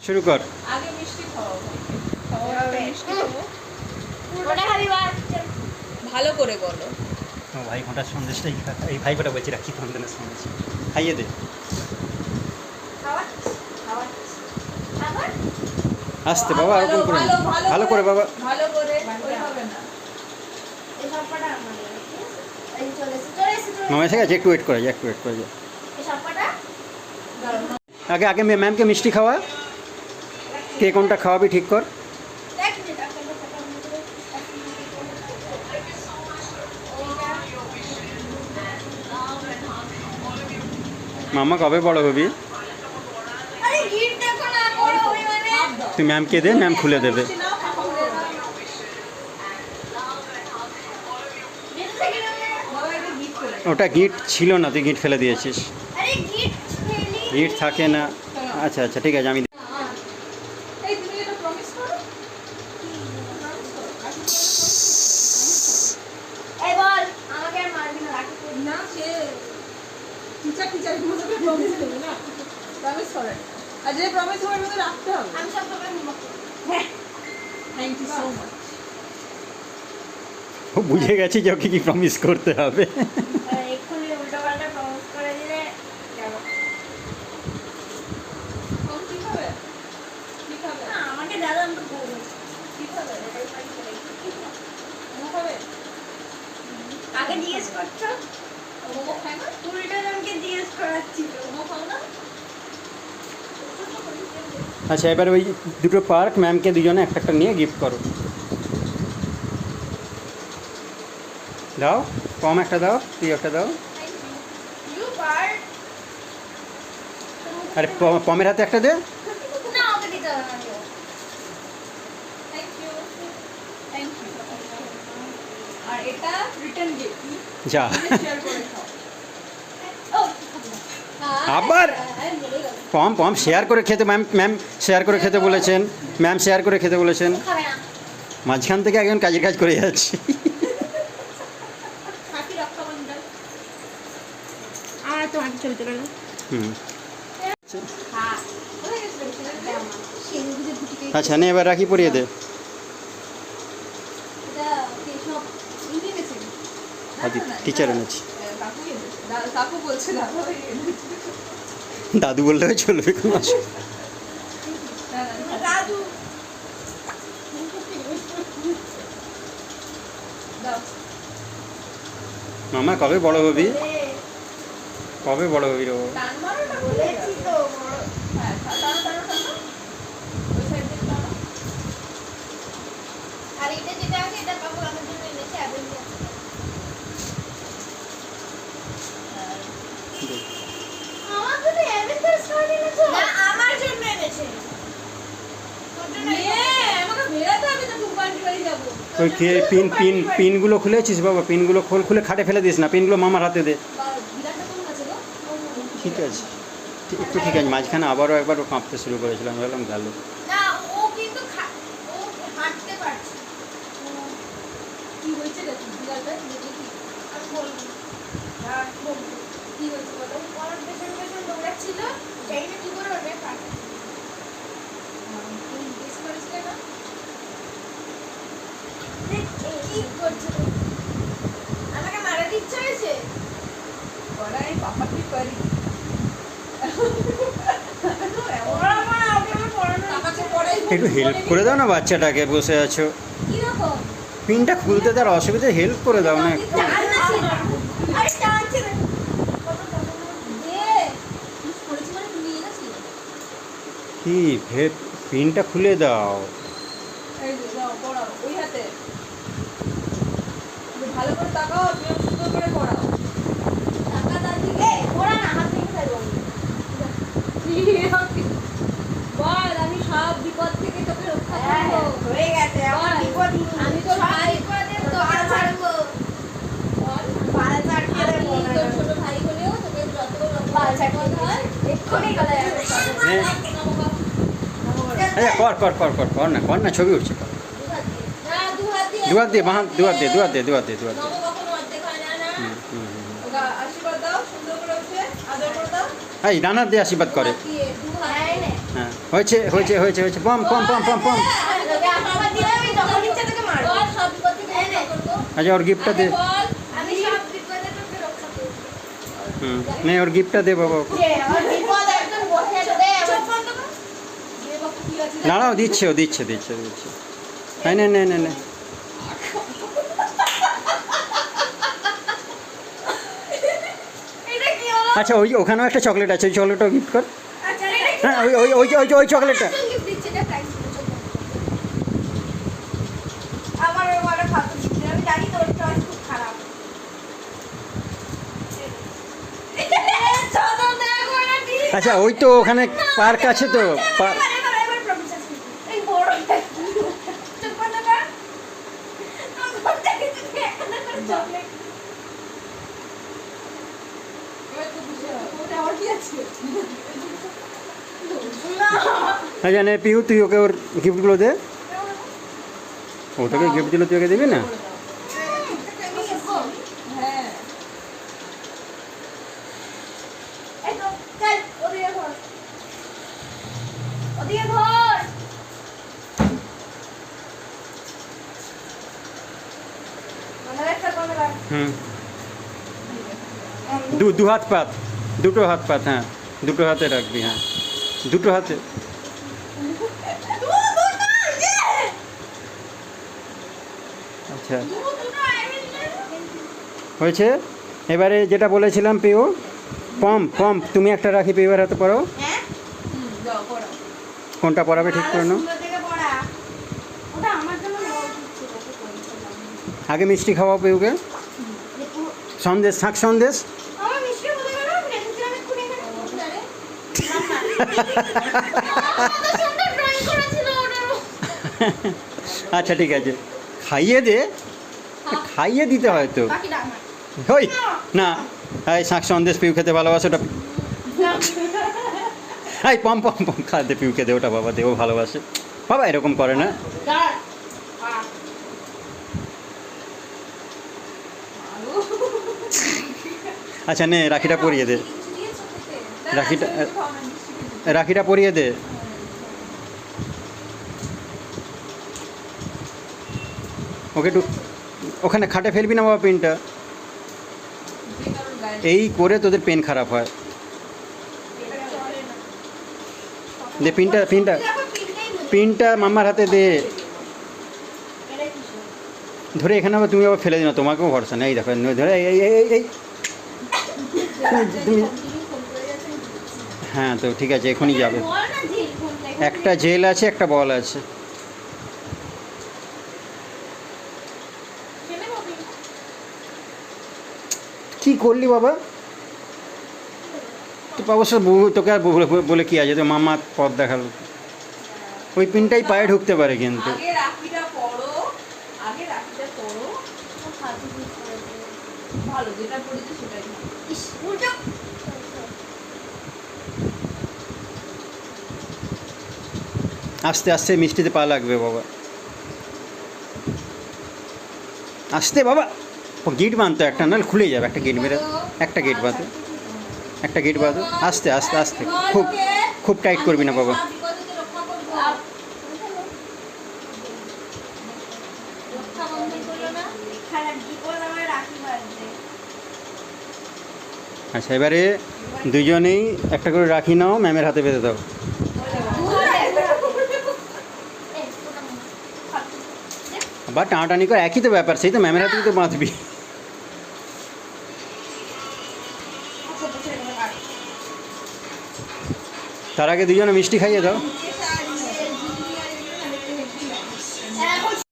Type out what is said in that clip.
শুরু কর। আগে মিষ্টি খাওয়াও ভাইকে। মিষ্টি খাবো। ভালো করে বলো। ও ভাই ফোঁটার সন্দেশটাই এই ভাই ফোঁটা বলছি রাখি ফোনদের সন্দেশ খাইয়ে দে। আসতে বাবা ওরকম করে না। ভালো করে বাবা। ভালো করে ওই হবে না। মামা এসে গেছে, একটু ওয়েট করে যা, একটু ওয়েট করে যা। আগে আগে ম্যামকে মিষ্টি খাওয়া, কে কোনটা খাওয়াবি ঠিক কর। মামা কবে বড় হবি? তুই ম্যামকে দে, ম্যাম খুলে দেবে। ওটা গিট ছিল না, তুই গিট ফেলে দিয়েছিস। গিট থাকে না। আচ্ছা আচ্ছা ঠিক আছে, আমি এই তুমি এটা প্রমিস করো। না সে টিচার মতো প্রমিস দেবে না। প্রমিস করে। আর যে প্রমিস করে মতো রাখতে হবে। Thank you so much. ও বুঝে গেছি যে ওকে কি প্রমিস করতে হবে। কি খাবে? কি খাবে? কি খাবে? মোমো খাবে? আগে জিজ্ঞেস করছো মোমো খায় না? উল্টো জনকে জিজ্ঞেস করাচ্ছিল মোমো খাও না? আচ্ছা এবার ওই দুটো পার্ক ম্যামকে দুজনে একটা একটা নিয়ে গিফট করো। দাও, কম একটা দাও, তুই একটা দাও। ইউ পার্ট আরে পমের হাতে একটা দে। না ওকে দিতে হবে না থ্যাংক ইউ। Thank you. আর এটা রিটার্ন গিফট। যা শেয়ার করে খাও। ও আবার পম পম শেয়ার করে খেতে, ম্যাম শেয়ার করে খেতে বলেছেন, ম্যাম শেয়ার করে খেতে বলেছেন। খাবে না মাঝখান থেকে একজন কাজের কাজ করে যাচ্ছে। হ্যাপি রক্ষাবন্ধন। আমার তোমাকে চলতে পারে হুম হ্যাঁ হয়ে গেছে সেটা সেই বুঝে দুটিকে আচ্ছা নে এবার রাখি পরিয়ে দে। এটা সব ইন্ডিয়া গেছে টিচার এনেছি। কাকু বলছে দাদু দাদু বললেও চলবে, কোনো অসুবিধা দাদু দাও। মামা কবে বড় হবি? কবে বড় হবি রে? টান মারো না বলেছি তো বড় হ্যাঁ টানো টানো টানো ওই সাইড থেকে টানো। আর এটা যেটা আছে এটা বাবু আমার জন্য এনেছে অ্যাভেঞ্জার আমার জন্য অ্যাভেঞ্জার কার্ড এনেছো না আমার জন্য এনেছে তোর জন্য আমাকে বেরাতে হবে তো টুকবান্টি বাড়ি যাবো। ওই পিনগুলো খুলেছিস বাবা? পিনগুলো খুলে খাটে ফেলে দিস না, পিনগুলো মামার হাতে দে। বিরাটটা কোন আছে গো? ঠিক আছে, একটু ঠিক আছে। মাঝখানে আবারও একবার ও কাঁপতে শুরু করেছিল, আমি ভাবলাম গেল। না ও কিন্তু ও হাঁটতে পারছে কি হয়েছে রে বিড়ালটা দেখি আমি বলবো আর বলবো কি হয়েছে বলো। ওর পেছন পেছন দৌড়াচ্ছিল জানি না কি করে ওঠে পারে তুমি গেস করেছিলে না? কি করছে আমাকে মারার ইচ্ছা হয়েছে বলাই পাপা কি করি ওরা আমার ওকে পড়ানো পাপাকে পড়াই একটু হেল্প করে দাও না বাচ্চাটাকে, বসে আছো। কি রকম পিনটা খুলতে তার অসুবিধা, হেল্প করে দাও না একটু। টানছে আরে টানছে না কত দে মিস করেছি মানে তুমি নিয়ে গেছি। কি পিনটা খুলে দাও। এই যে যাও পড়াও ওই হাতে ভালো করে তাকাও তুমি সুন্দর করে পড়াও। টাকা দাদি এই ওরা না হাত ভেঙে ফেলবো বল আমি সব বিপদ থেকে তোকে রক্ষা করবো। হয়ে গেছে আমার বিপদ আমি তোর ভাই বিপদে তো আর ছাড়বো বল বাল ছাড়তে আমি দেবো না তোর ছোট ভাই হলেও তোকে যত বাল বিপদ হয় এক্ষুনি গলা যাবে হ্যাঁ আচ্ছা কর না ছবি উঠছে। কর দু হাত দিয়ে দুয়ার দিয়ে। নব কখনো অর্ধেক হয় না না ওকে আশীর্বাদ দাও সুন্দর করে উঠে আদর করে দাও। এই ডানার দিয়ে আশীর্বাদ করে। দু হাত দিয়ে হ্যাঁ হ্যাঁ হয়েছে হয়েছে হয়েছে হয়েছে পম পম পম পম পম আমার দিলে আমি যখন ইচ্ছা তোকে মারবো। বল সব বিপদ থেকে রক্ষা করবো। আচ্ছা ওর গিফটটা দে বল আমি সব বিপদে তোকে রক্ষা করবো। হুম নে ওর গিফটটা দে বাবা ওকে। যে আমার বিপদ একদম বসে আছে। চুপ বন্ধ কর। যে বাবা কি আছে দাঁড়াও দিচ্ছে ও দিচ্ছে দিচ্ছে দিচ্ছে হ্যাঁ নে নে নে নে এটা কি হলো? আচ্ছা ওই ওখানেও একটা চকলেট আছে ওই চকলেটটাও গিফট কর আচ্ছা এটা কি? হ্যাঁ ওই ওই ওই ওই ওই চকলেটটা গিফট দিচ্ছে এটা প্রাইস আমার ওটা ফালতু দিচ্ছে আমি জানি তোর চয়েস খুব খারাপ চলো দেখো এটা কি আচ্ছা ওই তো ওখানে পার্ক আছে তো পার্ক এবার প্রফেসর এই বড় চুপ করতে পার আমার থেকে তুমি একটা করে চকলেট এবার তো বুঝে ওটা আর কি আছে না আচ্ছা নে পিউ তুই ওকে ওর গিফটগুলো দে ও তোকে গিফট দিল তুই ওকে দিবি না হ্যাঁ এই তো চল ওদিকে ঘর ওদিকে ঘর মনে রাখতে মনে রাখ হুম দু হাত পাত দুটো হাত পাত হ্যাঁ দুটো হাতে রাখবি হ্যাঁ দুটো হাতে আচ্ছা হয়েছে এবারে যেটা বলেছিলাম পিউ পম পম তুমি একটা রাখি পিউয়ের হাতে পড়ো হ্যাঁ যাও করো কোনটা পড়াবে ঠিক করে নাও সুন্দর থেকে পড়া ওটা আমার জন্য নেওয়া উচিত ছিল ওকে করেছিলাম আগে মিষ্টি খাওয়াও পিউকে সন্দেশ থাক সন্দেশ আমার মিষ্টি বলে গেল আমি রেখেছিলাম এক্ষুনি এখানে আরে কত সুন্দর ড্রয়িং করেছিল ওটার আচ্ছা ঠিক আছে খাইয়ে দে খাইয়ে দিতে হয় তো বাকিটা আমার ওই না এই শাক সন্দেশ পিউ খেতে ভালোবাসে ওটা এই পম পম পম খাতে পিউ খেতে ওটা বাবা দে ও ভালোবাসে বাবা এরকম করে না দাঁড় আচ্ছা নে রাখিটা পরিয়ে দে রাখিটা রাখিটা পরিয়ে দে ওকে একটু ওখানে খাটে ফেলবি না বাবা পেনটা এই করে তোদের পেন খারাপ হয় দে পিনটা পিনটা পিনটা মাম্মার হাতে দে ধরে এখানে আবার তুমি আবার ফেলে দিও না তোমাকেও ভরসা নেই এই দেখো ধরে এই এই এই এই তুমি হ্যাঁ তো ঠিক আছে এখনই যাবে একটা জেল আছে একটা বল আছে কি করলি বাবা তো অবশ্য তোকে আর বলে কি আছে তো মামা পথ দেখালো ওই পিনটাই পায়ে ঢুকতে পারে কিন্তু আগে রাখিটা পড়ো আগে রাখিটা পড়ো ভালো যেটা পড়েছে সেটাই ভালো। আস্তে আস্তে মিষ্টিতে পা লাগবে বাবা আস্তে বাবা ও গেট বাঁধতো একটা নাহলে খুলে যাবে একটা গেট মেরে একটা গেট বাঁধো একটা গেট বাঁধো আস্তে আস্তে আস্তে খুব খুব টাইট করবি না বাবা সব বিপদ থেকে রক্ষা করবো রক্ষা বন্ধন করলো না খারাপ বিপদ আমার রাখি বাড়িতে আচ্ছা এবারে দুজনেই একটা করে রাখি নাও ম্যামের হাতে বেঁধে দাও বা টানাটানি করে একই তো ব্যাপার সেই তো ম্যামের হাতেই তো বাঁধবি তার আগে দুজনে মিষ্টি খাইয়ে দাও নিচে